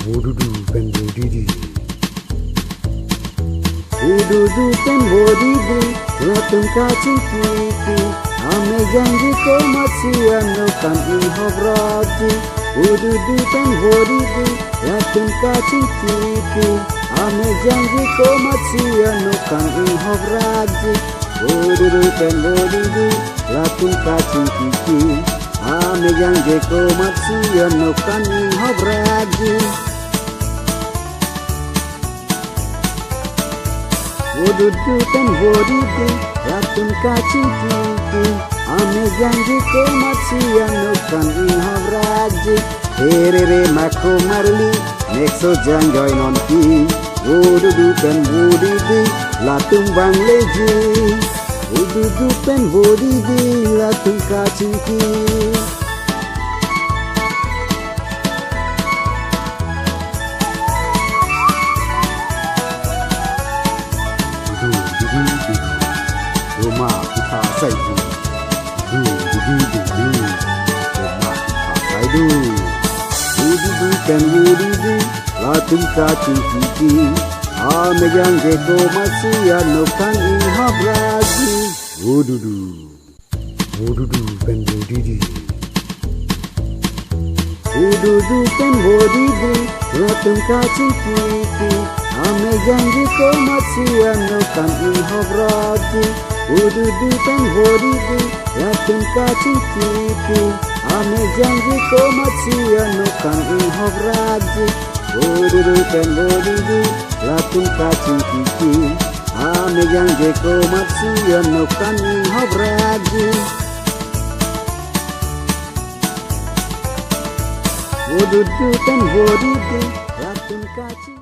Wududu pen wudidi. Wududu pen wudidi. Latung kacing kiki. Ame janji ko masiano kan inhobrati. Wududu pen wudidi. Latung kacing kiki. Ame janji ko masiano kan inhobrati. Wududu pen wudidi. Latung kacing kiki. Ame janji ko masiano kan inhobrati. Wududu pen wudidi. Latung kacing kiki. Ame janji ko masiano kan inhobrati. Herere mako marli. Nexo janjoy nonki. Wududu pen wudidi. Latung bang leji. Wududu pen wudidi. Latung kacing kiki. Rumah kita saidu, rumah kita saidu. Wududu pen wudidi, latung kacing kiki. Ame janji ko masiano kan inhobrati. Wududu pen wudidi. Wududu pen wudidi, latung kacing kiki. Ame janji ko masiano kan inhobrati. Wududu pen wudidi, latung kacing kiki. Ame janji ko masiano kan inhobrati. Wududu pen wudidi, latung kacing kiki. Ame janji ko masiano kan inhobrati. Wududu pen wudidi, latung kacing